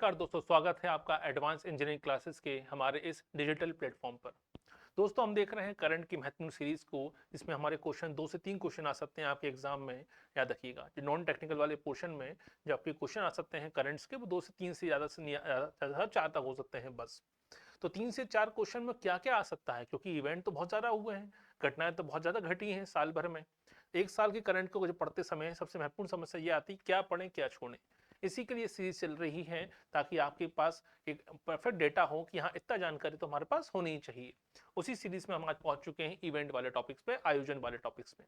नमस्कार दोस्तों, स्वागत है आपका एडवांस इंजीनियरिंग क्लासेस के हमारे इस डिजिटल प्लेटफॉर्म पर। दोस्तों, हम देख रहे हैं करंट की महत्वपूर्ण सीरीज को, जिसमें हमारे क्वेश्चन 2 से 3 क्वेश्चन आ सकते हैं आपके एग्जाम में। याद रखिएगा, जो नॉन टेक्निकल वाले पोर्शन में जो आपके क्वेश्चन आ सकते हैं करंट्स के, वो 2 से 3 से ज़्यादा से नहीं, ज़्यादा 4 तक हो सकते हैं बस। तो 3 से 4 क्वेश्चन में क्या क्या आ सकता है, क्योंकि इवेंट तो बहुत ज़्यादा हुए हैं, घटनाएं तो बहुत ज़्यादा घटी हैं साल भर में। एक साल के करंट को जो पढ़ते समय सबसे महत्वपूर्ण समस्या ये आती है, क्या पढ़ें क्या छोड़ें। इसी के लिए सीरीज चल रही है, ताकि आपके पास एक परफेक्ट डेटा हो कि हाँ, इतना जानकारी तो हमारे पास होनी ही चाहिए। उसी सीरीज में हम आज पहुंच चुके हैं इवेंट वाले टॉपिक्स पे, आयोजन वाले टॉपिक्स पे।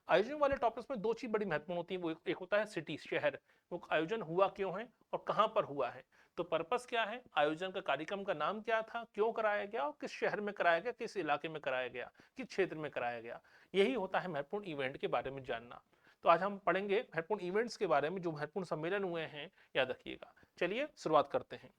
आयोजन वाले टॉपिक्स में 2 चीज बड़ी महत्वपूर्ण होती है। वो एक होता है सिटी, शहर, वो आयोजन हुआ क्यों है और कहां पर हुआ है। तो पर्पस क्या है, आयोजन का कार्यक्रम का नाम क्या था, क्यों कराया गया और किस शहर में कराया गया, किस इलाके में कराया गया, किस क्षेत्र में कराया गया। यही होता है महत्वपूर्ण इवेंट के बारे में जानना। तो आज हम पढ़ेंगे महत्वपूर्ण इवेंट्स के बारे में, जो महत्वपूर्ण सम्मेलन हुए हैं, याद रखिएगा। चलिए शुरुआत करते हैं।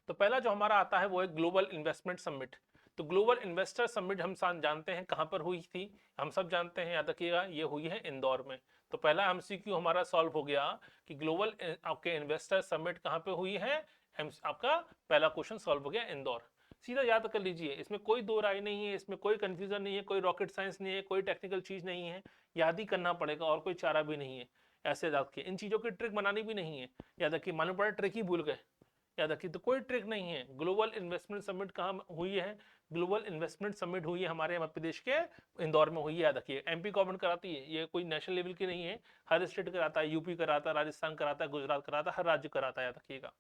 तो पहला जो हमारा आता है वो है ग्लोबल इन्वेस्टमेंट समिट। तो ग्लोबल इन्वेस्टर समिट हम जानते हैं कहां पर हुई थी, हम सब जानते हैं, याद रखिएगा, ये हुई है इंदौर में। तो पहला एमसीक्यू हमारा सॉल्व हो गया कि ग्लोबल आपके इन्वेस्टर समिट कहां पे हुई है। आपका पहला क्वेश्चन सॉल्व हो गया, इंदौर। सीधा याद कर लीजिए, इसमें कोई दो राय नहीं है, इसमें कोई कंफ्यूजन नहीं है, कोई रॉकेट साइंस नहीं है, कोई टेक्निकल चीज नहीं है। याद ही करना पड़ेगा और कोई चारा भी नहीं है। ऐसे याद रखिए, इन चीजों की ट्रिक बनानी भी नहीं है। याद रखिए, मालूम पड़ा ट्रिक ही भूल गए। याद रखिए, तो कोई ट्रिक नहीं है। ग्लोबल इन्वेस्टमेंट समिट कहाँ हुई है, ग्लोबल इन्वेस्टमेंट समिट हुई है हमारे मध्य प्रदेश के इंदौर में हुई है। याद रखिए, एमपी गवर्नमेंट कराती है, ये कोई नेशनल लेवल की नहीं है। हर स्टेट कराता है, यूपी कराता है, राजस्थान कराता है, गुजरात कराता है, हर राज्य कराता है, याद रखिएगा।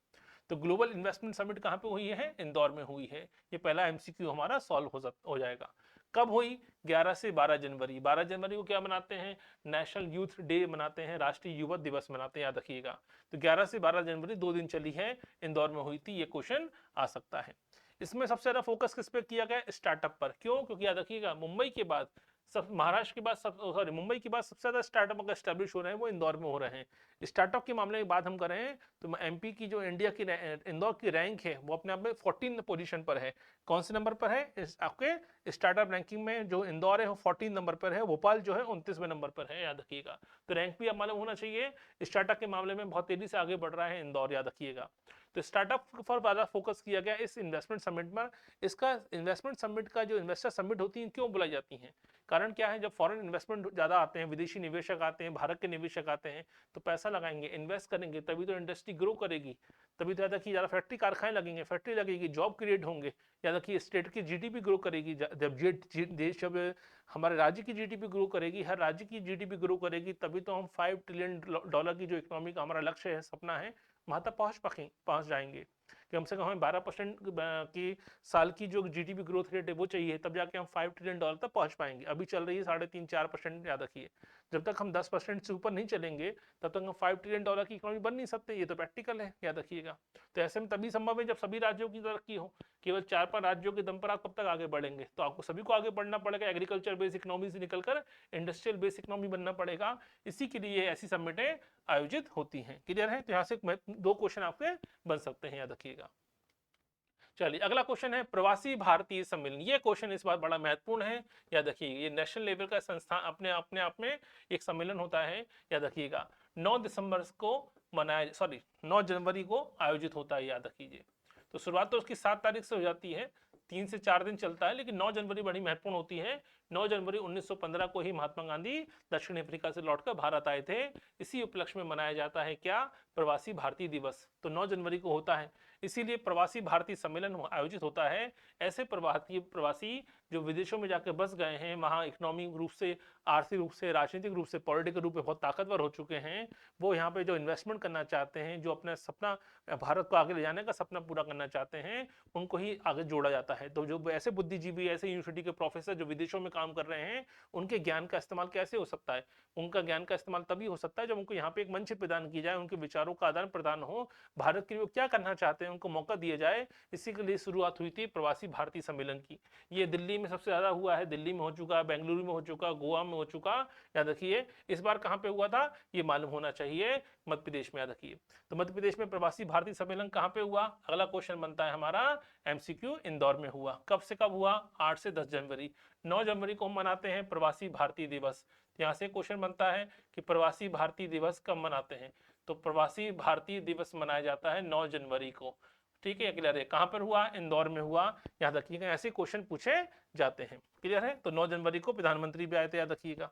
तो ग्लोबल इन्वेस्टमेंट समिट कहाँ पे हुई है, इंदौर में हुई है। ये पहला एमसीक्यू हमारा सॉल्व हो जाएगा। कब हुई, 11 से 12 जनवरी। 12 जनवरी को क्या मनाते हैं, नेशनल यूथ डे मनाते हैं, राष्ट्रीय युवा दिवस मनाते हैं, याद रखिएगा। तो 11 से 12 जनवरी 2 दिन चली है, इंदौर में हुई थी। ये क्वेश्चन आ सकता है। इसमें सबसे ज्यादा फोकस किस पे किया गया, स्टार्टअप पर। क्यों, क्योंकि याद रखिएगा, मुंबई के बाद सब, महाराष्ट्र के बाद सब, सॉरी, मुंबई के बाद सबसे ज्यादा स्टार्टअप अगर स्टैब्लिश हो रहे हैं वो इंदौर में हो रहे हैं। स्टार्टअप के मामले में बात हम करें तो एमपी की जो इंडिया की इंदौर की रैंक है, वो अपने आप में 14 पोजीशन पर है। कौन से नंबर पर है, आपके स्टार्टअप रैंकिंग में जो इंदौर है वो 14 नंबर पर है, भोपाल जो है 29वें नंबर पर है, याद रखिएगा। तो रैंक भी अब मालूम होना चाहिए। स्टार्टअप के मामले में बहुत तेजी से आगे बढ़ रहा है इंदौर, याद रखिएगा। तो स्टार्टअप पर ज्यादा फोकस किया गया इस इन्वेस्टमेंट समिट पर। इसका इन्वेस्टमेंट समिट का जो इन्वेस्टर समिट होती है, क्यों बुलाई जाती है, कारण क्या है, जब फॉरेन इन्वेस्टमेंट ज्यादा आते हैं, विदेशी निवेशक आते हैं, भारत के निवेशक आते हैं, तो पैसा लगाएंगे, इन्वेस्ट करेंगे, तभी तो इंडस्ट्री ग्रो करेगी। तभी तो याद रखिए, ज्यादा फैक्ट्री कारखाने लगेंगे, फैक्ट्री लगेगी, जॉब क्रिएट होंगे। याद रखिए, स्टेट की जीडीपी ग्रो करेगी। जब हमारे राज्य की जीडीपी ग्रो करेगी, हर राज्य की जीडीपी ग्रो करेगी, तभी तो हम $5 ट्रिलियन की जो इकोनॉमी का हमारा लक्ष्य है, सपना है, वहां तक पहुंच जाएंगे। कम से कम हमें 12% की साल की जो जीडीपी ग्रोथ रेट है वो चाहिए, तब जाके हम $5 ट्रिलियन तक पहुंच पाएंगे। अभी चल रही है 3.5-4%, याद रखिए। जब तक हम 10% से ऊपर नहीं चलेंगे, तब तक हम $5 ट्रिलियन की इकोनॉमी बन नहीं सकते। ये तो प्रैक्टिकल है, याद रखिएगा। तो ऐसे में तभी संभव है जब सभी राज्यों की तरक्की हो। केवल 4-5 राज्यों के दम पर आप कब तक आगे बढ़ेंगे। तो आपको सभी को आगे बढ़ना पड़ेगा, एग्रीकल्चर बेस्ड इकोनॉमी से निकलकर इंडस्ट्रियल बेस्ड इकोनॉमी बनना पड़ेगा। इसी के लिए ऐसी समिटें आयोजित होती हैं। क्लियर है, तो यहाँ से 2 क्वेश्चन आपके बन सकते हैं, याद रखिएगा। चलिए, अगला क्वेश्चन है प्रवासी भारतीय सम्मेलन। ये क्वेश्चन इस बार बड़ा महत्वपूर्ण है, याद रखिए। ये नेशनल लेवल का संस्थान अपने अपने आप में एक सम्मेलन होता है, याद रखिएगा। 9 दिसंबर को 9 जनवरी को आयोजित होता है, याद रखिए। तो शुरुआत तो उसकी 7 तारीख से हो जाती है, 3 से 4 दिन चलता है, लेकिन 9 जनवरी बड़ी महत्वपूर्ण होती है। 9 जनवरी 1915 को ही महात्मा गांधी दक्षिण अफ्रीका से लौटकर भारत आए थे। इसी उपलक्ष्य में मनाया जाता है क्या, प्रवासी भारतीय दिवस। तो 9 जनवरी को होता है, इसीलिए प्रवासी भारतीय सम्मेलन आयोजित होता है। ऐसे प्रवासी जो विदेशों में जाकर बस गए हैं, वहाँ इकोनॉमिक रूप से, आर्थिक रूप से, राजनीतिक रूप से, पॉलिटिकल रूप से बहुत ताकतवर हो चुके हैं, वो यहाँ पे जो इन्वेस्टमेंट करना चाहते हैं, जो अपना सपना, भारत को आगे ले जाने का सपना पूरा करना चाहते हैं, उनको ही आगे जोड़ा जाता है। तो जो ऐसे बुद्धिजीवी, ऐसे यूनिवर्सिटी के प्रोफेसर जो विदेशों में काम कर रहे हैं, उनके ज्ञान का इस्तेमाल कैसे हो सकता है, उनका ज्ञान का इस्तेमाल तभी हो सकता है जब उनको यहाँ पे एक मंच प्रदान की जाए, उनके विचारों का आदान प्रदान हो, भारत के लिए वो क्या करना चाहते हैं उनको मौका दिया जाए। इसी के लिए शुरुआत हुई थी प्रवासी भारतीय सम्मेलन की। ये दिल्ली में सबसे ज्यादा हुआ है, दिल्ली में हो चुका, बेंगलुरु में हो चुका, गोवा में हो चुका, याद रखिए। इस बार कहाँ पे हुआ था, ये मालूम होना चाहिए, मध्य प्रदेश में, याद रखिए। तो मध्य प्रदेश में प्रवासी भारतीय सम्मेलन कहाँ पे हुआ, अगला क्वेश्चन बनता है हमारा एमसीक्यू, इंदौर में हुआ। कब से कब हुआ, 8 से 10 जनवरी। 9 जनवरी को हम मनाते हैं प्रवासी भारतीय दिवस। यहाँ से क्वेश्चन बनता है कि प्रवासी भारतीय दिवस कब मनाते हैं। तो प्रवासी भारतीय दिवस मनाया जाता है 9 जनवरी को। ठीक है, क्लियर है। कहाँ पर हुआ? इंदौर में हुआ, याद रखिएगा। ऐसे क्वेश्चन पूछे जाते हैं, क्लियर है। तो 9 जनवरी को प्रधानमंत्री भी आए थे, याद रखिएगा।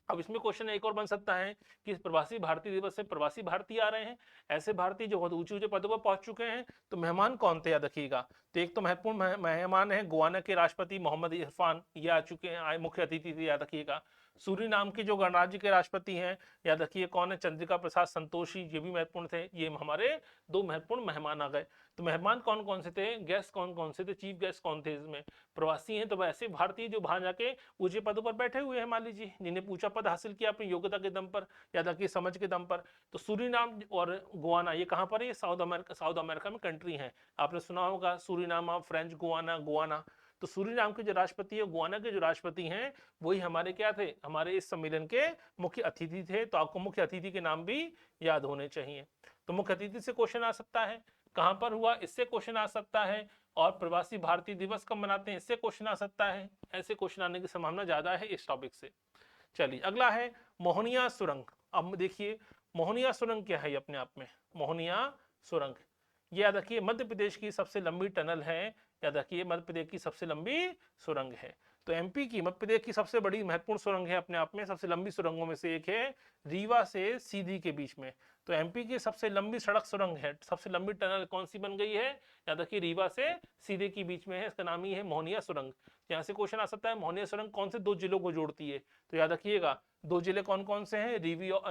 अब इसमें क्वेश्चन एक और बन सकता है कि प्रवासी भारतीय दिवस से प्रवासी भारतीय आ रहे हैं, ऐसे भारतीय जो बहुत ऊंचे ऊंचे पदों पर पहुंच चुके हैं, तो मेहमान कौन थे, याद रखिएगा। तो एक तो महत्वपूर्ण मेहमान है गुआना के राष्ट्रपति मोहम्मद इरफान, ये आ चुके हैं, मुख्य अतिथि थे, याद रखिएगा। सूरीनाम के जो गणराज्य के राष्ट्रपति हैं, याद रखिए कौन है, चंद्रिका प्रसाद संतोषी, ये भी महत्वपूर्ण थे। ये हमारे 2 महत्वपूर्ण मेहमान आ गए। तो मेहमान कौन कौन से थे, गेस्ट कौन कौन से थे, चीफ गेस्ट कौन थे इसमें? प्रवासी हैं, तो वैसे भारतीय जो बाहर जाके ऊंचे पदों पर बैठे हुए हैं, मान लीजिए, जिन्हें ऊंचा पद हासिल किया अपनी योग्यता के दम पर, याद रखिए समझ के दम पर। तो सूरीनाम और गुआना ये कहाँ पर है? ये साउथ अमेरिका में कंट्री है। आपने सुना होगा सूरीनाम, फ्रेंच गुआना, गुआना। तो सूरीनाम के जो राष्ट्रपति है, गुआना के जो राष्ट्रपति हैं, वही हमारे क्या थे, हमारे इस सम्मेलन के मुख्य अतिथि थे। तो आपको मुख्य अतिथि के नाम भी याद होने चाहिए। तो मुख्य अतिथि से क्वेश्चन आ सकता है, कहां पर हुआ, इससे क्वेश्चन आ सकता है, और प्रवासी भारतीय दिवस कब मनाते हैं, इससे क्वेश्चन आ सकता है। ऐसे क्वेश्चन आने की संभावना ज्यादा है इस टॉपिक से। चलिए अगला है मोहनिया सुरंग। अब देखिए मोहनिया सुरंग क्या है अपने आप में। मोहनिया सुरंग, ये याद रखिए मध्य प्रदेश की सबसे लंबी टनल है, याद रखिए मध्य प्रदेश की सबसे लंबी सुरंग है। तो एमपी की, मध्य प्रदेश की सबसे बड़ी महत्वपूर्ण सुरंग है अपने आप में, सबसे लंबी सुरंगों में से एक है, रीवा से सीधी के बीच में। तो एमपी की सबसे लंबी सड़क सुरंग है, सबसे लंबी टनल कौन सी बन गई है, याद रखिए रीवा से सीधे के बीच में है, इसका नाम ही है मोहनिया सुरंग। यहाँ से क्वेश्चन आ सकता है मोहनिया सुरंग कौन से 2 जिलों को जोड़ती है, तो याद रखिएगा 2 जिले कौन कौन से हैं,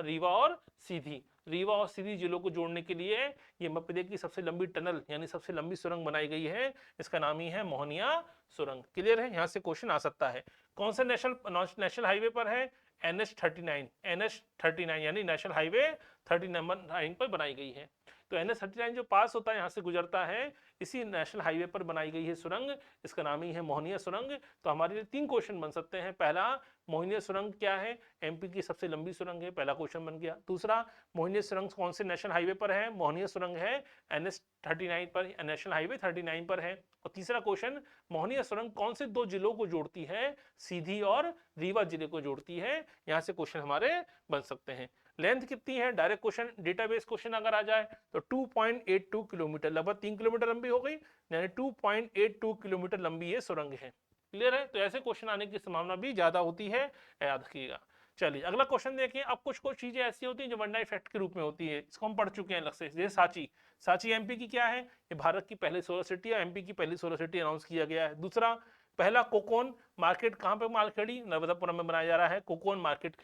रीवा और सीधी। रीवा और सीधी जिलों को जोड़ने के लिए ये मध्य प्रदेश की सबसे लंबी टनल यानी सबसे लंबी सुरंग बनाई गई है, इसका नाम ही है मोहनिया सुरंग। क्लियर है, यहाँ से क्वेश्चन आ सकता है। कौन से नेशनल हाईवे पर है, NH39, NH39 यानी नेशनल हाईवे 39 पर बनाई गई है। तो NH39 जो पास होता है, यहाँ से गुजरता है, इसी नेशनल हाईवे पर बनाई गई है सुरंग, इसका नाम ही है मोहनिया सुरंग। तो हमारे लिए 3 क्वेश्चन बन सकते हैं। पहला, मोहनिया सुरंग क्या है, एमपी की सबसे लंबी सुरंग है, पहला क्वेश्चन बन गया। दूसरा, मोहनिया सुरंग कौन से नेशनल हाईवे पर है, मोहनिया सुरंग है NH39 पर, नेशनल हाईवे 39 पर है। और तीसरा क्वेश्चन, मोहनिया सुरंग कौन से 2 जिलों को जोड़ती है, सीधी और रीवा जिले को जोड़ती है। यहाँ से क्वेश्चन हमारे बन सकते हैं। लेंथ कितनी है, डायरेक्ट क्वेश्चन, डेटाबेस क्वेश्चन अगर आ जाए तो 2.82 किलोमीटर, लगभग 3 किलोमीटर लंबी हो गई, यानी 2.82 किलोमीटर लंबी ये सुरंग है। क्लियर है, तो ऐसे क्वेश्चन आने की संभावना भी ज्यादा होती है, याद रखिएगा। चलिए अगला क्वेश्चन देखिए। अब कुछ कुछ चीजें ऐसी होती हैं जो वन इफेक्ट के रूप में होती है, इसको हम पढ़ चुके हैं अलग से। जैसे सांची, सांची एमपी की क्या है, ये भारत की पहली सोलर सिटी है, एमपी की पहली सोलर सिटी अनाउंस किया गया है। दूसरा, पहला कोकोन मार्केट कहाँ पे, मालखेड़ी नर्मदापुरम में बनाया जा रहा है कोकोन मार्केट।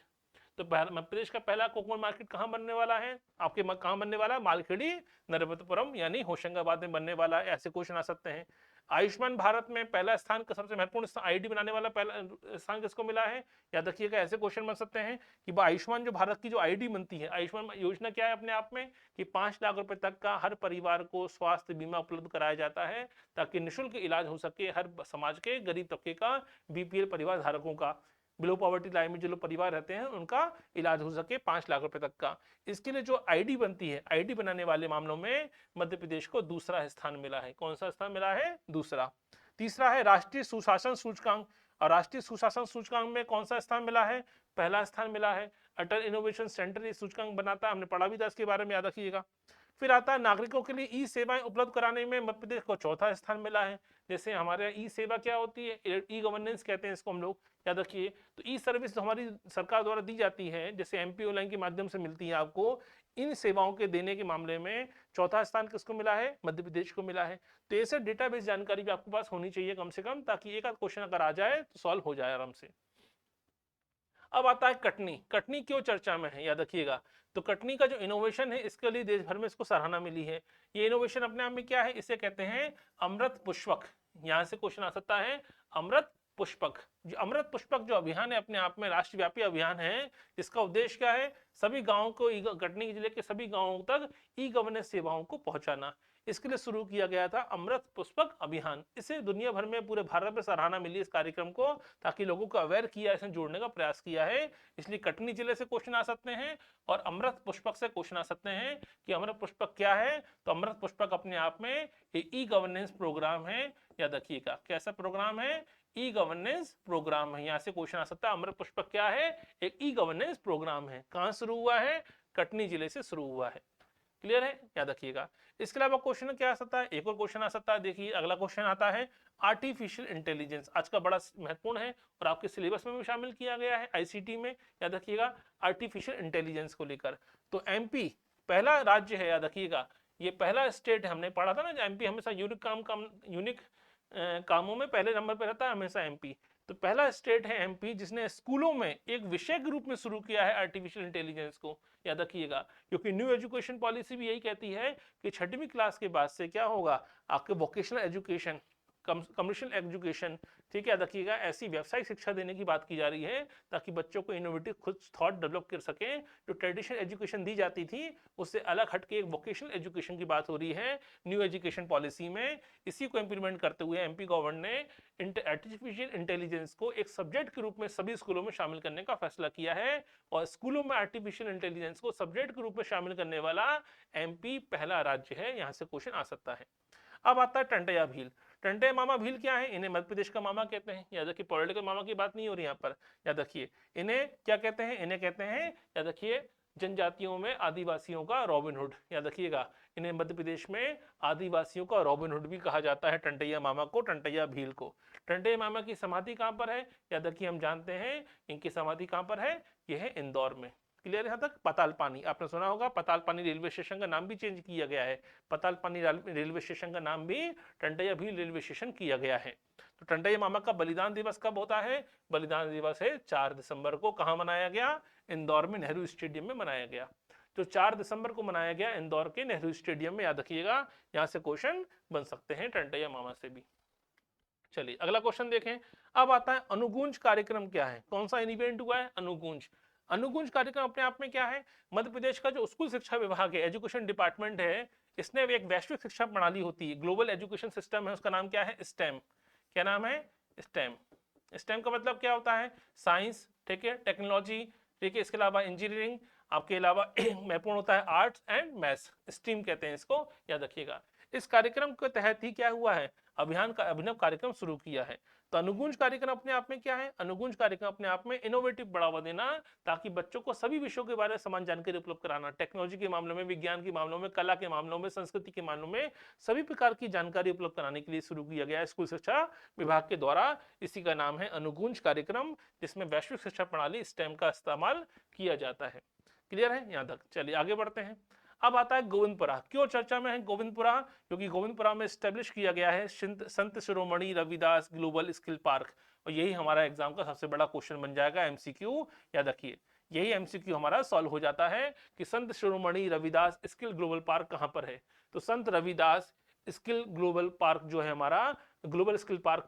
तो मध्य प्रदेश का पहला कोकोन मार्केट कहाँ बनने वाला है, आपके कहाँ बनने वाला है, मालखेड़ी नर्मदापुरम यानी होशंगाबाद में बनने वाला है। ऐसे क्वेश्चन आ सकते हैं। आयुष्मान भारत में पहला स्थान का सबसे महत्वपूर्ण आईडी बनाने वाला पहला स्थान किसको मिला है, याद रखिएगा। ऐसे क्वेश्चन बन सकते हैं कि आयुष्मान जो भारत की जो आईडी बनती है, आयुष्मान योजना क्या है अपने आप में, कि 5 लाख रुपए तक का हर परिवार को स्वास्थ्य बीमा उपलब्ध कराया जाता है, ताकि निःशुल्क इलाज हो सके हर समाज के गरीब तबके का, बीपीएल परिवार धारकों का, बिलो पॉवर्टी लाइन में जो लोग परिवार रहते हैं उनका इलाज हो सके 5 लाख रुपए तक का। इसके लिए जो आईडी बनती है, आईडी बनाने वाले मामलों में मध्य प्रदेश को दूसरा स्थान मिला है। कौन सा स्थान मिला है, दूसरा। तीसरा है राष्ट्रीय सुशासन सूचकांक, और राष्ट्रीय सुशासन सूचकांक में कौन सा स्थान मिला है, पहला स्थान मिला है। अटल इनोवेशन सेंटर ये सूचकांक बनाता है, हमने पढ़ा भी था इसके बारे में, याद रखिएगा। फिर आता है नागरिकों के लिए ई सेवाएं उपलब्ध कराने में मध्य प्रदेश को चौथा स्थान मिला है। जैसे हमारे ई सेवा क्या होती है, ई गवर्नेंस कहते हैं इसको हम लोग, याद रखिए। तो ई सर्विस जो हमारी सरकार द्वारा दी जाती है, जैसे एमपी ऑनलाइन के माध्यम से मिलती है आपको, इन सेवाओं के देने के मामले में चौथा स्थान किसको मिला है, मध्य प्रदेश को मिला है। तो ऐसे डेटाबेस जानकारी भी आपके पास होनी चाहिए कम से कम, ताकि एक आध क्वेश्चन अगर आ जाए तो सॉल्व हो जाए आराम से। अब आता है कटनी। कटनी क्यों चर्चा में है, याद रखिएगा। तो कटनी का जो इनोवेशन है, इसके लिए देश भर में इसको सराहना मिली है। ये इनोवेशन अपने आप में क्या है, इसे कहते हैं अमृत पुष्पक। यहाँ से क्वेश्चन आ सकता है अमृत पुष्पक। जो अमृत पुष्पक जो अभियान है अपने आप में राष्ट्रव्यापी अभियान है, इसका उद्देश्य क्या है, सभी गांवों को, कटनी जिले के सभी गांवों तक ई गवर्नेंस सेवाओं को पहुंचाना। इसके लिए शुरू किया गया था अमृत पुष्पक अभियान। इसे दुनिया भर में, पूरे भारत में सराहना मिली इस कार्यक्रम को, ताकि लोगों को अवेयर किया, इसमें जोड़ने का प्रयास किया है। इसलिए कटनी जिले से क्वेश्चन आ सकते हैं, और अमृत पुष्पक से क्वेश्चन आ सकते हैं कि अमृत पुष्पक क्या है। तो अमृत पुष्पक अपने आप में एक ई गवर्नेंस प्रोग्राम है, याद रखिएगा। कैसा प्रोग्राम है, ई गवर्नेंस प्रोग्राम है। यहाँ से क्वेश्चन आ सकता है अमृत पुष्पक क्या है, एक ई गवर्नेंस प्रोग्राम है। कहाँ शुरू हुआ है, कटनी जिले से शुरू हुआ है। क्लियर है, याद रखिएगा। इसके अलावा क्वेश्चन क्या आ सकता है, एक और क्वेश्चन आ सकता है। देखिए अगला क्वेश्चन आता है आर्टिफिशियल इंटेलिजेंस। आज का बड़ा महत्वपूर्ण है और आपके सिलेबस में भी शामिल किया गया है आईसीटी में, याद रखिएगा, आर्टिफिशियल इंटेलिजेंस को लेकर। तो एमपी पहला राज्य है, याद रखिएगा, ये पहला स्टेट है। हमने पढ़ा था ना, एमपी हमेशा यूनिक कामों में पहले नंबर पर रहता है हमेशा एमपी। तो पहला स्टेट है एमपी जिसने स्कूलों में एक विषय के रूप में शुरू किया है आर्टिफिशियल इंटेलिजेंस को, याद रखिएगा। क्योंकि न्यू एजुकेशन पॉलिसी भी यही कहती है कि 6वीं क्लास के बाद से क्या होगा, आपके वोकेशनल एजुकेशन, कमर्शियल एजुकेशन, ठीक है, याद रखिएगा, ऐसी व्यावसायिक शिक्षा देने की बात की जा रही है ताकि बच्चों को इनोवेटिव खुद थॉट डेवलप कर सकें। जो ट्रेडिशनल एजुकेशन दी जाती थी उससे अलग हटके एक वोकेशनल एजुकेशन की बात हो रही है न्यू एजुकेशन पॉलिसी में। इसी को इंप्लीमेंट करते हुए एमपी गवर्नमेंट ने आर्टिफिशियल इंटेलिजेंस को एक सब्जेक्ट के रूप में सभी स्कूलों में शामिल करने का फैसला किया है। और स्कूलों में आर्टिफिशियल इंटेलिजेंस को सब्जेक्ट के रूप में शामिल करने वाला एमपी पहला राज्य है। यहां से क्वेश्चन आ सकता है। अब आता है टंटया भील। टंटया मामा भील क्या है, इन्हें मध्य प्रदेश का मामा कहते हैं। याद रखिए, पॉलिटिकल मामा की बात नहीं हो रही यहाँ पर, याद रखिए। इन्हें क्या कहते हैं, इन्हें कहते हैं, याद रखिए, जनजातियों में आदिवासियों का रॉबिनहुड, याद रखिएगा। इन्हें मध्य प्रदेश में आदिवासियों का रॉबिनहुड भी कहा जाता है, टंटया मामा को, टंटया भील को। टंटया मामा की समाधि कहाँ पर है, याद रखिए, हम जानते हैं इनकी समाधि कहाँ पर है, यह है इंदौर में। क्लियर है यहाँ तक। पतालपानी आपने सुना होगा, पतालपानी रेलवे स्टेशन का नाम भी चेंज किया गया है। पतालपानी रेलवे स्टेशन का नाम भी टंटया भील रेलवे स्टेशन किया गया है। तो टंटया मामा का बलिदान दिवस कब होता है, बलिदान दिवस है 4 दिसंबर को। कहाँ मनाया गया, इंदौर में नेहरू स्टेडियम में मनाया गया। तो 4 दिसंबर को मनाया गया इंदौर के नेहरू स्टेडियम में, याद रखिएगा। यहाँ से क्वेश्चन बन सकते हैं टंटया मामा से भी। चलिए अगला क्वेश्चन देखें। अब आता है अनुगूंज कार्यक्रम क्या है, कौन सा इवेंट हुआ है, अनुगूंज। अनुगूंज कार्यक्रम अपने आप में क्या है, मध्य प्रदेश का जो स्कूल शिक्षा विभाग है, एजुकेशन डिपार्टमेंट है, इसने एक वैश्विक शिक्षा प्रणाली होती है, ग्लोबल एजुकेशन सिस्टम है, उसका नाम क्या है, स्टेम। क्या नाम है, स्टेम। स्टेम का मतलब क्या होता है, साइंस, ठीक है, टेक्नोलॉजी, ठीक है, इसके अलावा इंजीनियरिंग, आपके अलावा महत्वपूर्ण होता है आर्ट्स एंड मैथ्स, स्ट्रीम कहते हैं इसको, याद रखिएगा। इस कार्यक्रम के तहत ही क्या हुआ है, अभियान का अभिनव कार्यक्रम शुरू किया है। तो अनुगूंज कार्यक्रम अपने आप में क्या है, अनुगूंज कार्यक्रम अपने आप में इनोवेटिव बढ़ावा देना, ताकि बच्चों को सभी विषयों के बारे में समान जानकारी उपलब्ध कराना, टेक्नोलॉजी के मामलों में, विज्ञान के मामलों में, कला के मामलों में, संस्कृति के मामलों में, सभी प्रकार की जानकारी उपलब्ध कराने के लिए शुरू किया गया है स्कूल शिक्षा विभाग के द्वारा। इसी का नाम है अनुगूंज कार्यक्रम, जिसमें वैश्विक शिक्षा प्रणाली स्टेम का इस्तेमाल किया जाता है। क्लियर है यहाँ तक। चलिए आगे बढ़ते हैं। अब आता है गोविंदपुरा। क्यों चर्चा में है गोविंदपुरा, क्योंकि गोविंदपुरा में स्टैब्लिश किया गया है Sant Shiromani Ravidas global skill park. और यही हमारा एग्जाम का सबसे बड़ा क्वेश्चन बन जाएगा, एमसीक्यू, याद रखिए। यही एमसीक्यू हमारा सॉल्व हो जाता है कि Sant Shiromani Ravidas skill global park कहाँ पर है। तो संत रविदास स्किल ग्लोबल पार्क जो है हमारा, ग्लोबल स्किल पार्क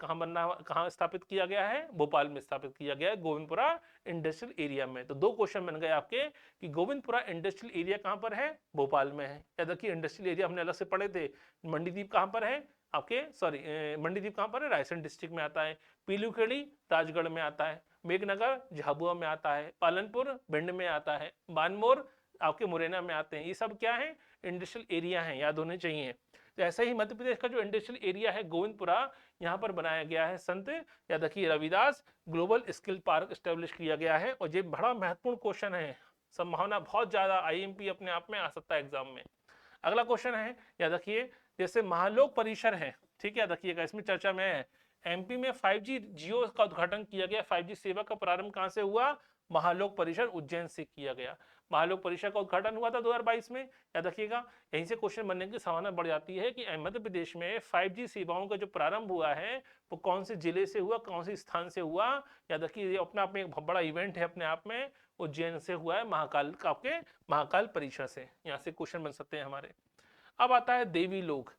कहाँ स्थापित किया गया है, भोपाल में स्थापित किया गया है, गोविंदपुरा इंडस्ट्रियल एरिया में। तो 2 क्वेश्चन बन गए आपके कि गोविंदपुरा इंडस्ट्रियल एरिया कहाँ पर है, भोपाल में है। याद रखिए, इंडस्ट्रियल एरिया हमने अलग से पढ़े थे। मंडीदीप कहाँ पर है आपके, मंडीदीप कहाँ पर है, रायसेन डिस्ट्रिक्ट में आता है। पीलूखेड़ी राजगढ़ में आता है। मेघनगर झाबुआ में आता है। पालनपुर भिंड में आता है। बानमोर आपके मुरैना में आते हैं। ये सब क्या है, इंडस्ट्रियल एरिया है, याद होने चाहिए। तो ऐसे ही मध्य प्रदेश का जो इंडस्ट्रियल एरिया है गोविंदपुरा, यहाँ पर बनाया गया है संत, याद रखिए, Ravidas global skill park establish किया गया है। और ये बड़ा महत्वपूर्ण क्वेश्चन है, संभावना बहुत ज्यादा आईएमपी अपने आप में आ सकता है एग्जाम में। अगला क्वेश्चन है, याद रखिए, जैसे महालोक परिसर है, ठीक है, याद रखिएगा, इसमें चर्चा में है। एमपी में 5G जियो का उद्घाटन किया गया। 5G सेवा का प्रारंभ कहां से हुआ, महालोक परिसर उज्जैन से किया गया। महालोक परिसर का उद्घाटन हुआ था 2022 में, याद रखिएगा। यहीं से क्वेश्चन बनने की संभावना बढ़ जाती है कि मध्य प्रदेश में 5G सेवाओं का जो प्रारंभ हुआ है वो कौन से जिले से हुआ, कौन से स्थान से हुआ। याद रखिए, ये अपने आप में एक बहुत बड़ा इवेंट है, अपने आप में उज्जैन से हुआ है, महाकाल का, आपके महाकाल परिसर से। यहाँ से क्वेश्चन बन सकते हैं हमारे। अब आता है देवी लोक।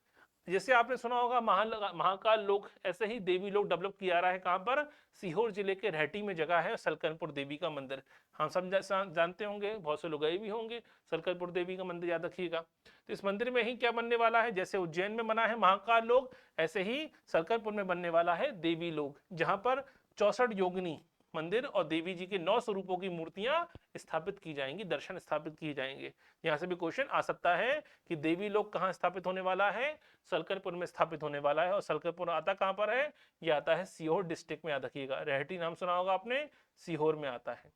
जैसे आपने सुना होगा महाकाल लोक, ऐसे ही देवी लोक डेवलप किया रहा है। कहां पर, सीहोर जिले के रहटी में जगह है सलकनपुर देवी का मंदिर। हम सब जानते होंगे, बहुत से लोग गए भी होंगे सलकनपुर देवी का मंदिर, याद रखिएगा। तो इस मंदिर में ही क्या बनने वाला है, जैसे उज्जैन में बना है महाकाल लोक, ऐसे ही सलकनपुर में बनने वाला है देवी लोक, जहां पर 64 योगिनी मंदिर और देवी जी के 9 स्वरूपों की मूर्तियां स्थापित की जाएंगी, दर्शन स्थापित किए जाएंगे। यहां से भी क्वेश्चन आ सकता है कि देवी लोक कहां स्थापित होने वाला है, सलकनपुर में स्थापित होने वाला है। और सलकनपुर आता कहां पर है, यह आता है सीहोर डिस्ट्रिक्ट में, याद रखिएगा। रहटी नाम सुना होगा आपने, सीहोर में आता है।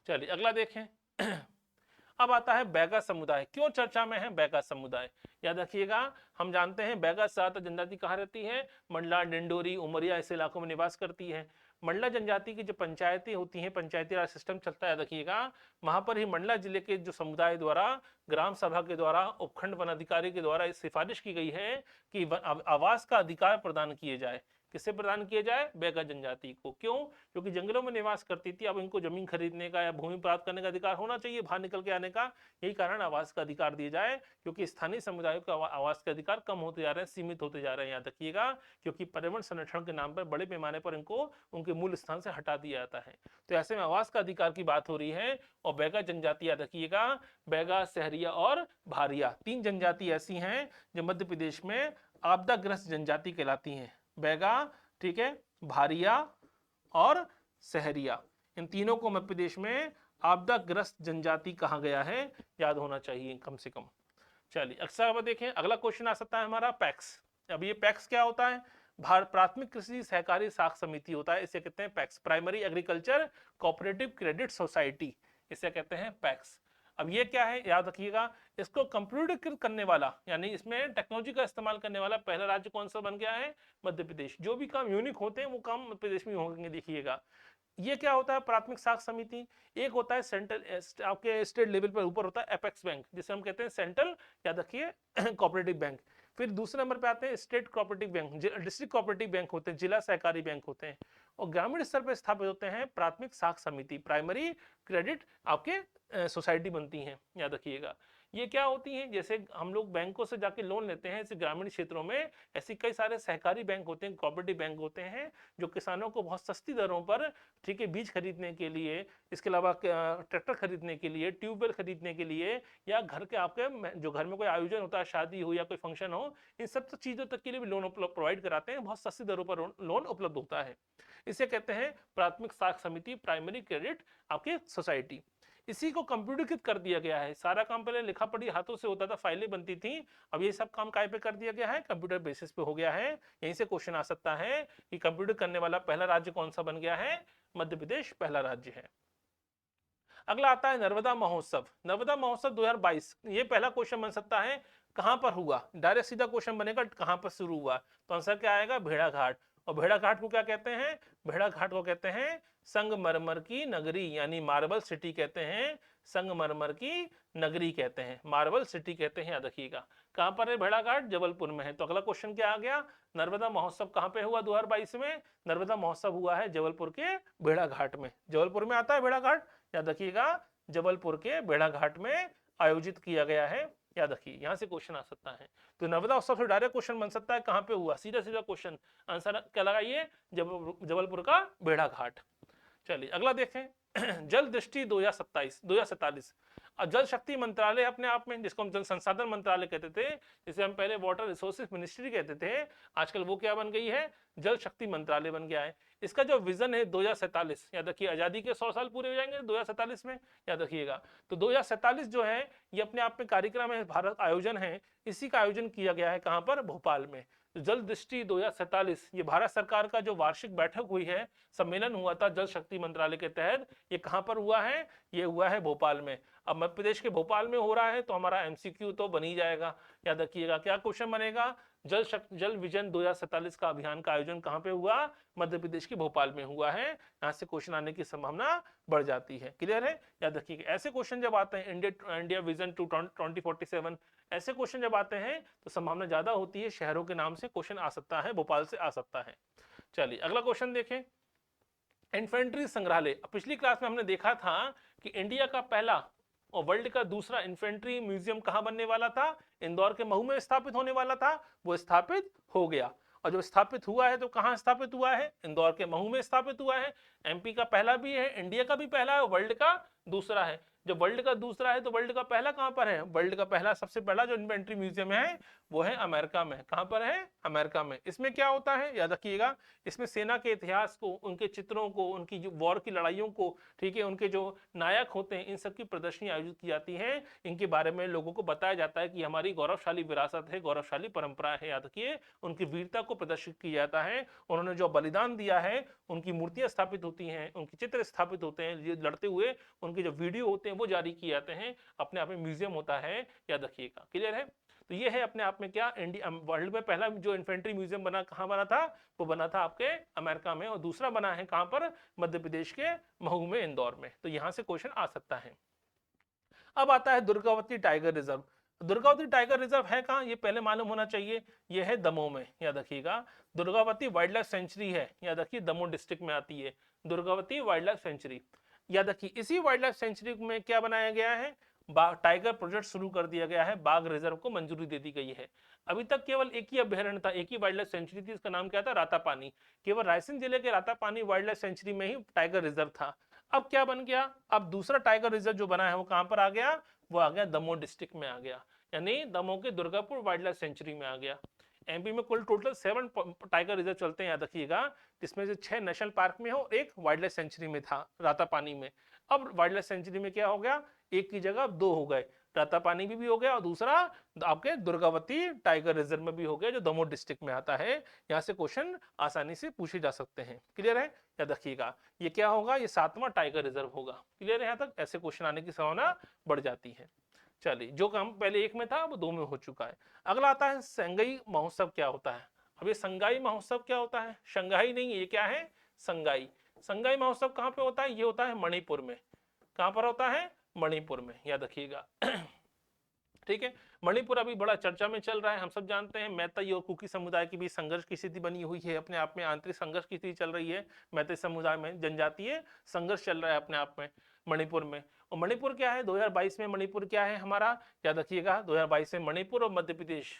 चलिए अगला देखें। अब आता है बैगा समुदाय। क्यों चर्चा में है बैगा समुदाय? याद रखिएगा, हम जानते हैं बैगा ज्यादातर जनजाति कहाँ रहती है? मंडला, डिंडोरी, उमरिया ऐसे इलाकों में निवास करती है। मंडला जनजाति की जो पंचायतें होती हैं, पंचायती राज सिस्टम चलता है, याद रखिएगा, वहां पर ही मंडला जिले के जो समुदाय द्वारा ग्राम सभा के द्वारा उपखंड वन अधिकारी के द्वारा इस सिफारिश की गई है कि आवास का अधिकार प्रदान किए जाए। किससे प्रदान किया जाए? बैगा जनजाति को। क्यों? क्योंकि जंगलों में निवास करती थी, अब इनको जमीन खरीदने का या भूमि प्राप्त करने का अधिकार होना चाहिए, बाहर निकल के आने का। यही कारण आवास का अधिकार दिया जाए, क्योंकि स्थानीय समुदायों का आवास के अधिकार कम होते जा रहे हैं, सीमित होते जा रहे हैं, याद रखिएगा, क्योंकि पर्यावरण संरक्षण के नाम पर बड़े पैमाने पर इनको उनके मूल स्थान से हटा दिया जाता है। तो ऐसे में आवास का अधिकार की बात हो रही है। और बैगा जनजाति, याद रखिएगा, बैगा, सहरिया और भारिया, 3 जनजाति ऐसी हैं जो मध्य प्रदेश में आपदाग्रस्त जनजाति कहलाती हैं। बैगा, ठीक है, भारिया और सहरिया, इन तीनों को मध्य प्रदेश में आपदाग्रस्त जनजाति कहा गया है, याद होना चाहिए कम से कम। चलिए अक्सर देखें, अगला क्वेश्चन आ सकता है हमारा पैक्स। अब ये पैक्स क्या होता है? भारत प्राथमिक कृषि सहकारी साख समिति होता है, इसे कहते हैं PACS, primary agriculture cooperative credit society, इसे कहते हैं पैक्स। अब ये क्या है? याद रखिएगा, इसको कंप्यूटरीकृत करने वाला, यानी इसमें टेक्नोलॉजी का इस्तेमाल करने वाला पहला राज्य कौन सा बन गया है? मध्य प्रदेश। जो भी काम यूनिक होते हैं वो काम मध्य प्रदेश में होंगे। देखिएगा, ये क्या होता है? प्राथमिक साख समिति। एक होता है सेंट्रल, आपके स्टेट लेवल पर ऊपर होता है एपेक्स बैंक, जिसे हम कहते हैं सेंट्रल, याद रखिए, कोऑपरेटिव बैंक। फिर दूसरे नंबर पे आते हैं state cooperative bank, district cooperative bank होते हैं, जिला सहकारी बैंक होते हैं। और ग्रामीण स्तर पर स्थापित होते हैं प्राथमिक साख समिति, प्राइमरी क्रेडिट आपके सोसाइटी बनती हैं, याद रखिएगा। ये क्या होती हैं? जैसे हम लोग बैंकों से जाके लोन लेते हैं, ऐसे ग्रामीण क्षेत्रों में ऐसे कई सारे सहकारी बैंक होते हैं, कोऑपरेटिव बैंक होते हैं, जो किसानों को बहुत सस्ती दरों पर, ठीक है, बीज खरीदने के लिए, इसके अलावा ट्रैक्टर खरीदने के लिए, ट्यूबवेल खरीदने के लिए, या घर के आपके जो घर में कोई आयोजन होता है, शादी हो या कोई फंक्शन हो, इन सब चीजों तक के लिए भी लोन प्रोवाइड कराते हैं, बहुत सस्ती दरों पर लोन उपलब्ध होता है। इसे कहते हैं प्राथमिक साख समिति, प्राइमरी क्रेडिट आपकी सोसाइटी। इसी को कंप्यूटरीकृत कर दिया गया है। सारा काम पहले लिखा पढ़ी हाथों से होता था, फाइलें बनती थी, अब ये सब काम काय पे कर दिया गया है? कंप्यूटर बेसिस पे हो गया है। यहीं से क्वेश्चन आ सकता है कि कंप्यूटर करने वाला पहला राज्य कौन सा बन गया है? मध्य प्रदेश पहला राज्य है। अगला आता है नर्मदा महोत्सव। नर्मदा महोत्सव 2022, ये पहला क्वेश्चन बन सकता है, कहां पर हुआ? डायरेक्ट सीधा क्वेश्चन बनेगा, कहां पर शुरू हुआ? तो आंसर क्या आएगा? भेड़ाघाट। और भेड़ाघाट को क्या कहते हैं? भेड़ाघाट को कहते हैं संगमरमर की नगरी, यानी मार्बल सिटी कहते हैं, संगमरमर की नगरी कहते हैं, मार्बल सिटी कहते हैं, याद रखिएगा। कहां पर है भेड़ाघाट? जबलपुर में है। तो अगला क्वेश्चन क्या आ गया? नर्मदा महोत्सव कहां पे हुआ 2022 में? नर्मदा महोत्सव हुआ है जबलपुर के भेड़ाघाट में। जबलपुर में आता है भेड़ाघाट, याद रखिएगा, जबलपुर के भेड़ाघाट में आयोजित किया गया है, याद रखिए, यहां से क्वेश्चन आ सकता है। तो नर्मदा उत्सव से डायरेक्ट क्वेश्चन बन सकता है, कहां पे हुआ? सीधा सीधा क्वेश्चन, आंसर क्या लगाइए? जबलपुर का भेड़ाघाट। चलिए अगला देखें जल दृष्टि 2047। जल शक्ति मंत्रालय अपने आप में, जिसको हम जल संसाधन मंत्रालय कहते थे, जिसे हम पहले वाटर रिसोर्सेज मिनिस्ट्री कहते थे, आजकल वो क्या बन गई है? जल शक्ति मंत्रालय बन गया है। इसका जो विजन है 2047, याद रखिए, आजादी के 100 साल पूरे हो जाएंगे 2047 में, याद रखिएगा। तो 2047 जो है ये अपने आप में कार्यक्रम है, भारत आयोजन है, इसी का आयोजन किया गया है, कहां पर? भोपाल में। जल दृष्टि 2047 ये भारत सरकार का जो वार्षिक बैठक हुई है, सम्मेलन हुआ था जल शक्ति मंत्रालय के तहत, ये कहां पर हुआ है? ये हुआ है भोपाल में। अब मध्य प्रदेश के भोपाल में हो रहा है, तो हमारा एमसीक्यू तो बन ही जाएगा, याद रखिएगा। क्या क्वेश्चन बनेगा? जल विजन 2047 का अभियान का आयोजन कहां पे हुआ? मध्य प्रदेश के भोपाल में हुआ है। यहां से क्वेश्चन आने की संभावना बढ़ जाती है। क्लियर है? याद रखिएगा, ऐसे क्वेश्चन जब आते हैं, इंडिया विजन 2047, ऐसे क्वेश्चन जब आते हैं तो संभावना ज्यादा होती है शहरों के नाम से क्वेश्चन आ सकता है, भोपाल से आ सकता है। चलिए अगला क्वेश्चन देखें, इन्फेंट्री संग्रहालय। पिछली क्लास में हमने देखा था कि इंडिया का पहला और वर्ल्ड का दूसरा इन्फेंट्री म्यूजियम कहां बनने वाला था? इंदौर के महू में स्थापित होने वाला था, वो स्थापित हो गया। और जो स्थापित हुआ है तो कहां स्थापित हुआ है? इंदौर के महू में स्थापित हुआ है। एमपी का पहला भी है, इंडिया का भी पहला है, वर्ल्ड का दूसरा है। जब वर्ल्ड का दूसरा है तो वर्ल्ड का पहला कहां पर है? वर्ल्ड का पहला, सबसे पहला जो इन्फेंट्री म्यूजियम है वो है अमेरिका में। कहां पर है? अमेरिका में। इसमें क्या होता है? याद रखिएगा, इसमें सेना के इतिहास को, उनके चित्रों को, उनकी जो वॉर की लड़ाइयों को, ठीक है, उनके जो नायक होते हैं, इन सब की प्रदर्शनी आयोजित की जाती है। इनके बारे में लोगों को बताया जाता है कि हमारी गौरवशाली विरासत है, गौरवशाली परंपरा है। याद रखिए, उनकी वीरता को प्रदर्शित किया जाता है। उन्होंने जो बलिदान दिया है, उनकी मूर्तियां स्थापित होती हैं, उनके चित्र स्थापित होते हैं लड़ते हुए, उनके जो वीडियो होते हैं हैं वो जारी किए जाते हैं, अपने आप में म्यूजियम होता है, याद रखिएगा। क्लियर है? तो ये है अपने आप में क्या, इंडिया वर्ल्ड में पहला जो इन्फेंट्री म्यूजियम बना, कहाँ बना था, वो बना था आपके अमेरिका में, और दूसरा बना है कहाँ पर, मध्य प्रदेश के महू में, इंदौर में। तो यहां से क्वेश्चन आ सकता है। अब आता है Durgavati tiger reserve. Durgavati tiger reserve है कहाँ, ये पहले मालूम होना चाहिए। ये है दमोह में, याद रखिएगा। दुर्गावती वाइल्ड लाइफ सेंचुरी है, याद रखिए, दमोह डिस्ट्रिक्ट में आती है दुर्गावती वाइल्ड लाइफ सेंचुरी। याद रखिए इसी वाइल्ड लाइफ सेंचुरी में क्या बनाया गया है, टाइगर प्रोजेक्ट शुरू कर दिया गया है, बाघ रिजर्व को मंजूरी दे दी गई है। अभी तक केवल एक ही अभ्यारण्य था, एक ही वाइल्ड लाइफ सेंचुरी थी, इसका नाम क्या था, रातापानी। केवल रायसेन जिले के रातापानी वाइल्ड लाइफ सेंचुरी में ही टाइगर रिजर्व था। अब क्या बन गया, अब दूसरा टाइगर रिजर्व जो बना है वो कहां पर आ गया, वो आ गया दमोह डिस्ट्रिक्ट में आ गया, यानी दमोह के दुर्गापुर वाइल्ड लाइफ सेंचुरी में आ गया। एमपी में कुल टोटल 7 टाइगर रिजर्व चलते हैं, याद रखिएगा, जिसमें से 6 नेशनल पार्क में हो, एक वाइल्ड लाइफ सेंचुरी में था, रातापानी में। अब वाइल्ड लाइफ सेंचुरी में क्या हो गया, एक की जगह 2 हो गए, रातापानी भी हो गया, और दूसरा आपके दुर्गावती टाइगर रिजर्व में भी हो गया, जो दमोह डिस्ट्रिक्ट में आता है। यहाँ से क्वेश्चन आसानी से पूछे जा सकते हैं। क्लियर है? याद रखिएगा ये क्या होगा, ये 7वां टाइगर रिजर्व होगा। क्लियर है? यहाँ तक ऐसे क्वेश्चन आने की संभावना बढ़ जाती है। चलिए, जो काम पहले 1 में था वो 2 में हो चुका है। अगला आता है संगाई महोत्सव क्या होता है। अब ये संगाई महोत्सव क्या होता है, शंघाई नहीं, ये क्या है, संगाई। संगाई महोत्सव कहाँ पे होता है, ये होता है मणिपुर में। कहाँ पर होता है, मणिपुर में, याद रखिएगा। ठीक है, मणिपुर अभी बड़ा चर्चा में चल रहा है। हम सब जानते हैं मैतेई और कुकी समुदाय के बीच संघर्ष की स्थिति बनी हुई है, अपने आप में आंतरिक संघर्ष की स्थिति चल रही है। मैतेई समुदाय में जनजातीय संघर्ष चल रहा है अपने आप में मणिपुर में। और मणिपुर क्या है, 2022 में मणिपुर क्या है हमारा, याद रखिएगा, 2022 में मणिपुर और मध्य प्रदेश,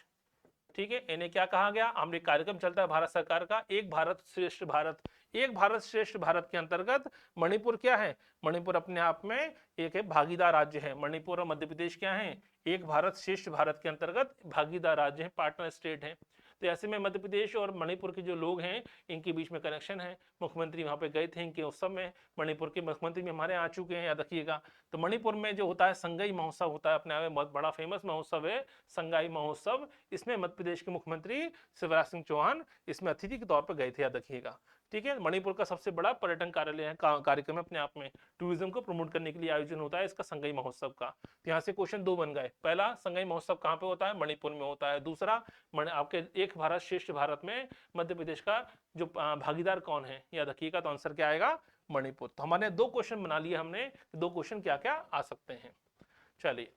ठीक है, इन्हें क्या कहा गया, हमारे कार्यक्रम चलता है भारत सरकार का, एक भारत श्रेष्ठ भारत। एक भारत श्रेष्ठ भारत के अंतर्गत मणिपुर क्या है, मणिपुर अपने आप में एक है भागीदार राज्य है। मणिपुर और मध्य प्रदेश क्या है, एक भारत श्रेष्ठ भारत के अंतर्गत भागीदार राज्य है, पार्टनर स्टेट है। तो ऐसे में मध्य प्रदेश और मणिपुर के जो लोग हैं, इनके बीच में कनेक्शन है। मुख्यमंत्री वहां पे गए थे इनके उत्सव में, मणिपुर के मुख्यमंत्री भी हमारे आ चुके हैं, याद रखिएगा। तो मणिपुर में जो होता है संगाई महोत्सव होता है, अपने आप में बहुत बड़ा फेमस महोत्सव है संगाई महोत्सव। इसमें मध्य प्रदेश के मुख्यमंत्री शिवराज सिंह चौहान इसमें अतिथि के तौर पर गए थे, याद रखिएगा। ठीक है, मणिपुर का सबसे बड़ा पर्यटन कार्यालय है, कार्यक्रम है अपने आप में, टूरिज्म को प्रमोट करने के लिए आयोजन होता है इसका, संगाई महोत्सव का। तो यहाँ से क्वेश्चन 2 बन गए। पहला, संगाई महोत्सव कहाँ पे होता है, मणिपुर में होता है। दूसरा, आपके एक भारत श्रेष्ठ भारत में मध्य प्रदेश का जो भागीदार कौन है, याद रखिएगा। तो आंसर क्या आएगा, मणिपुर। तो हमारे 2 क्वेश्चन बना लिए हमने, 2 क्वेश्चन क्या क्या आ सकते हैं। चलिए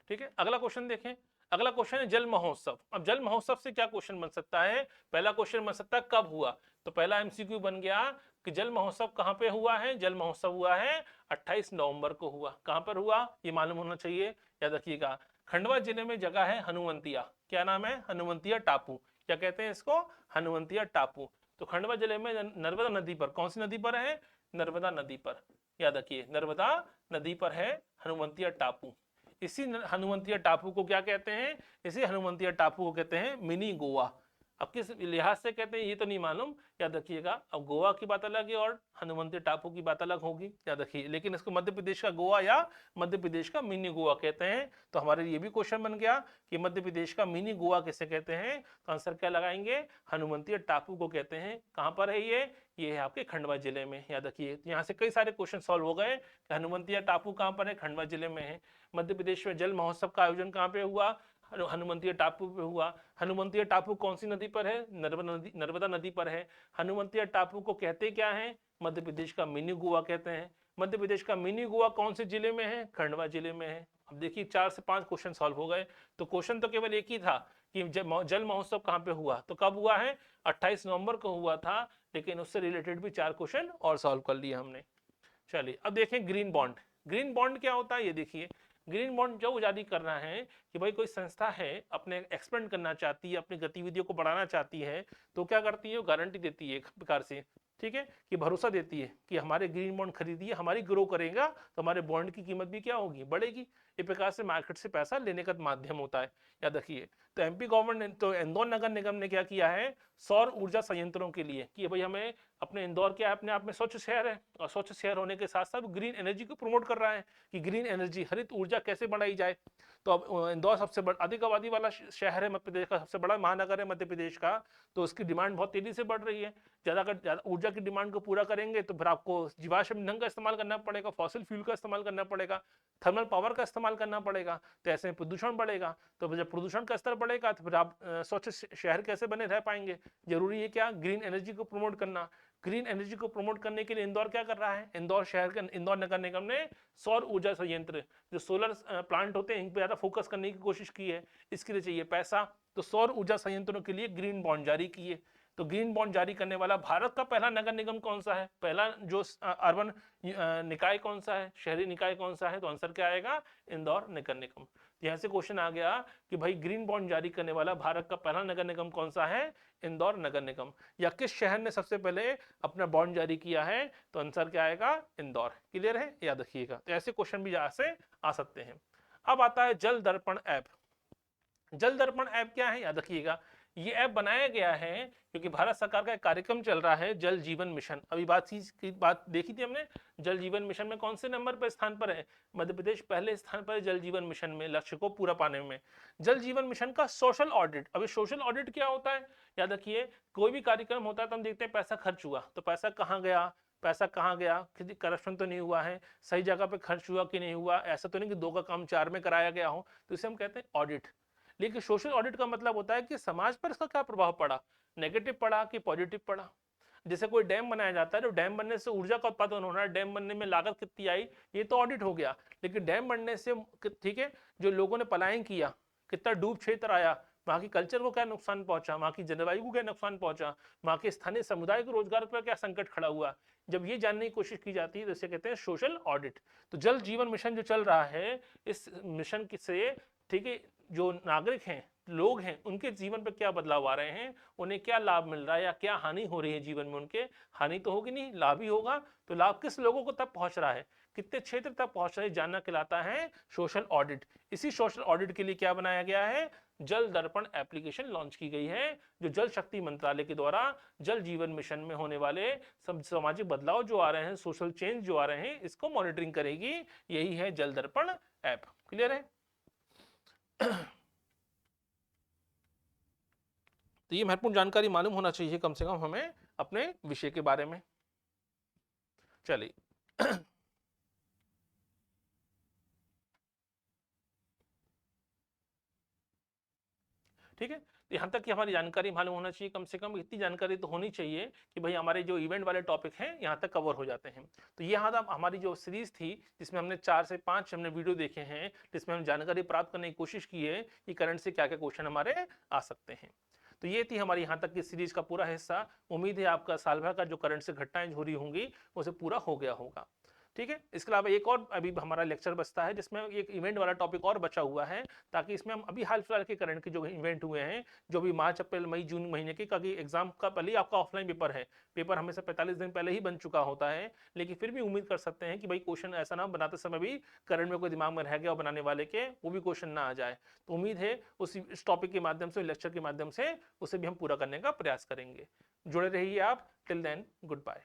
ठीक है, अगला क्वेश्चन देखें। अगला क्वेश्चन है जल महोत्सव। अब जल महोत्सव से क्या क्वेश्चन बन सकता है, पहला क्वेश्चन बन सकता है कब हुआ। तो पहला एमसीक्यू बन गया कि जल महोत्सव कहां पे हुआ है, जल महोत्सव हुआ है 28 नवंबर को हुआ। कहां पर हुआ, ये मालूम होना चाहिए, याद रखिएगा। खंडवा जिले में जगह है हनुवंतिया, क्या नाम है, हनुवंतिया टापू। क्या कहते हैं इसको, हनुवंतिया टापू। तो खंडवा जिले में नर्मदा नदी पर, कौन सी नदी पर है, नर्मदा नदी पर, याद रखिए, नर्मदा नदी पर है हनुवंतिया टापू। इसी हनुवंतिया टापू को क्या कहते हैं, इसी हनुवंतिया टापू को कहते हैं मिनी गोवा। अब किस लिहाज से कहते हैं ये तो नहीं मालूम, याद रखिएगा। अब गोवा की बात अलग है और हनुवंतिया टापू की बात अलग होगी, याद रखिए। लेकिन इसको मध्य प्रदेश का गोवा या मध्य प्रदेश का मिनी गोवा कहते हैं। तो हमारे ये भी क्वेश्चन बन गया कि मध्य प्रदेश का मिनी गोवा किसे कहते हैं। तो आंसर क्या लगाएंगे, हनुवंतिया टापू को कहते हैं। कहां पर है ये है आपके खंडवा जिले में, याद रखिए। तो यहाँ से कई सारे क्वेश्चन सॉल्व हो गए। हनुवंतिया टापू कहां पर है, खंडवा जिले में है। मध्य प्रदेश में जल महोत्सव का आयोजन कहां पे हुआ, हनुवंतिया टापू पे हुआ। हनुवंतिया टापू कौन सी नदी पर है, नर्मदा नदी पर है। हनुवंतिया टापू को कहते क्या है, मध्य प्रदेश का मिनी गोवा कहते हैं। मध्य प्रदेश का मिनी गोवा कौन से जिले में है, खंडवा जिले में है। अब देखिए 4 से 5 क्वेश्चन सॉल्व हो गए। तो क्वेश्चन तो केवल एक ही था कि जल महोत्सव कहाँ पे हुआ, तो कब हुआ है, 28 नवंबर को हुआ था। लेकिन उससे रिलेटेड भी 4 क्वेश्चन और सॉल्व कर लिए हमने। चलिए अब देखें ग्रीन बॉन्ड। ग्रीन बॉन्ड क्या होता है, ये देखिए। ग्रीन बॉन्ड जो जारी करना है कि भाई कोई संस्था है अपने एक्सपेंड करना चाहती है, अपनी गतिविधियों को बढ़ाना चाहती है, तो क्या करती है, वो गारंटी देती है एक प्रकार से, ठीक है, कि भरोसा देती है कि हमारे ग्रीन बॉन्ड खरीदिए, हमारी ग्रो करेगा तो हमारे बॉन्ड की कीमत भी क्या होगी, बढ़ेगी। एक प्रकार से मार्केट से पैसा लेने का माध्यम होता है, याद रखिए। तो एमपी गवर्नमेंट ने, तो इंदौर नगर निगम ने क्या किया है, सौर ऊर्जा संयंत्रों के लिए कि भाई हमें, अपने इंदौर क्या अपने आप में स्वच्छ शहर है, और स्वच्छ शहर होने के साथ साथ ग्रीन एनर्जी को प्रमोट कर रहा है कि ग्रीन एनर्जी, हरित ऊर्जा कैसे बढ़ाई जाए। तो अब इंदौर सबसे अधिक आबादी वाला शहर है मध्य प्रदेश का, सबसे बड़ा महानगर है मध्य प्रदेश का, तो उसकी डिमांड बहुत तेजी से बढ़ रही है। ज़्यादा ऊर्जा की डिमांड को पूरा करेंगे तो फिर आपको जीवाश्म ईंधन का इस्तेमाल करना पड़ेगा, फॉसिल फ्यूल का इस्तेमाल करना पड़ेगा, थर्मल पावर का इस्तेमाल करना पड़ेगा, तो ऐसे में प्रदूषण बढ़ेगा। तो जब प्रदूषण का स्तर बढ़ेगा तो फिर आप स्वच्छ शहर कैसे बने रह पाएंगे। जरूरी है क्या, ग्रीन एनर्जी को प्रमोट करना। ग्रीन एनर्जी को प्रमोट करने के लिए इंदौर क्या कर रहा है, इंदौर शहर के, इंदौर नगर निगम ने सौर ऊर्जा संयंत्र, जो सोलर प्लांट होते हैं, इन पर ज़्यादा फोकस करने की कोशिश की है। इसके लिए चाहिए पैसा, तो सौर ऊर्जा संयंत्रों के लिए ग्रीन बॉन्ड जारी किए। तो ग्रीन बॉन्ड जारी करने वाला भारत का पहला नगर निगम कौन सा है, पहला जो अर्बन निकाय कौन सा है, शहरी निकाय कौन सा है, तो आंसर क्या आएगा, इंदौर नगर निगम। यहाँ से क्वेश्चन आ गया कि भाई ग्रीन बॉन्ड जारी करने वाला भारत का पहला नगर निगम कौन सा है, इंदौर नगर निगम। या किस शहर ने सबसे पहले अपना बॉन्ड जारी किया है, तो आंसर क्या आएगा, इंदौर। क्लियर है, याद रखिएगा। तो ऐसे क्वेश्चन भी यहाँ से आ सकते हैं। अब आता है जल दर्पण ऐप। जल दर्पण ऐप क्या है, याद रखिएगा। ये ऐप बनाया गया है क्योंकि भारत सरकार का एक कार्यक्रम चल रहा है, जल जीवन मिशन। अभी बात देखी थी हमने, जल जीवन मिशन में कौन से नंबर पर स्थान पर है, मध्य प्रदेश पहले स्थान पर है जल जीवन मिशन में, लक्ष्य को पूरा पाने में। जल जीवन मिशन का सोशल ऑडिट। अभी सोशल ऑडिट क्या होता है, याद रखिए, कोई भी कार्यक्रम होता है तो हम देखते हैं पैसा खर्च हुआ, तो पैसा कहाँ गया, पैसा कहाँ गया, किसी करप्शन तो नहीं हुआ है, सही जगह पे खर्च हुआ कि नहीं हुआ, ऐसा तो नहीं कि 2 का काम 4 में कराया गया हो, तो इसे हम कहते हैं ऑडिट। लेकिन सोशल ऑडिट का मतलब होता है कि समाज पर इसका क्या प्रभाव पड़ा, नेगेटिव पड़ा कि पॉजिटिव पड़ा। जैसे कोई डैम बनाया जाता है, तो डैम बनने से ऊर्जा का उत्पादन होना है, डैम बनने में लागत कितनी आई, ये तो ऑडिट हो गया। लेकिन डैम बनने से, ठीक है, जो लोगों ने पलायन किया, कितना डूब क्षेत्र आया, वहाँ की कल्चर को क्या नुकसान पहुंचा, वहाँ की जलवायु को क्या नुकसान पहुंचा, वहाँ के स्थानीय समुदाय के रोजगार पर क्या संकट खड़ा हुआ, जब ये जानने की कोशिश की जाती है तो इसे कहते हैं सोशल ऑडिट। तो जल जीवन मिशन जो चल रहा है, इस मिशन से, ठीक है, जो नागरिक हैं, लोग हैं, उनके जीवन पर क्या बदलाव आ रहे हैं, उन्हें क्या लाभ मिल रहा है या क्या हानि हो रही है जीवन में उनके। हानि तो होगी नहीं, लाभ ही होगा। तो लाभ किस लोगों को तक पहुंच रहा है, कितने क्षेत्र तक पहुंच रहा है, जानना कहलाता है सोशल ऑडिट। इसी सोशल ऑडिट के लिए क्या बनाया गया है, जल दर्पण एप्लीकेशन लॉन्च की गई है, जो जल शक्ति मंत्रालय के द्वारा जल जीवन मिशन में होने वाले सब सामाजिक बदलाव जो आ रहे हैं, सोशल चेंज जो आ रहे हैं, इसको मॉनिटरिंग करेगी। यही है जल दर्पण ऐप। क्लियर है। तो ये महत्वपूर्ण जानकारी मालूम होना चाहिए कम से कम हमें अपने विषय के बारे में। चलिए, ठीक है। तो यहाँ तक की हमारी जानकारी मालूम होना चाहिए, कम से कम इतनी जानकारी तो होनी चाहिए कि भाई हमारे जो इवेंट वाले टॉपिक हैं यहाँ तक कवर हो जाते हैं। तो ये हमारी जो सीरीज थी, जिसमें हमने 4 से 5 हमने वीडियो देखे हैं, जिसमें हम जानकारी प्राप्त करने की कोशिश की है कि करंट से क्या क्या क्वेश्चन हमारे आ सकते हैं। तो ये थी हमारी यहाँ तक की सीरीज का पूरा हिस्सा। उम्मीद है आपका साल भर का जो करंट से घटनाएं हो रही होंगी उसे पूरा हो गया होगा। ठीक है। इसके अलावा एक और अभी हमारा लेक्चर बचता है, जिसमें एक इवेंट वाला टॉपिक और बचा हुआ है, ताकि इसमें हम अभी हाल फिलहाल के करंट के जो इवेंट हुए हैं, जो भी मार्च अप्रैल मई जून महीने के, क्योंकि एग्जाम का पहले ही आपका ऑफलाइन पेपर है, पेपर हमेशा 45 दिन पहले ही बन चुका होता है, लेकिन फिर भी उम्मीद कर सकते हैं कि भाई क्वेश्चन ऐसा ना बनाते समय भी करंट में कोई दिमाग में रह गया और बनाने वाले के वो भी क्वेश्चन ना आ जाए। तो उम्मीद है इस टॉपिक के माध्यम से, लेक्चर के माध्यम से उसे भी हम पूरा करने का प्रयास करेंगे। जुड़े रहिए आप। Till then, good bye.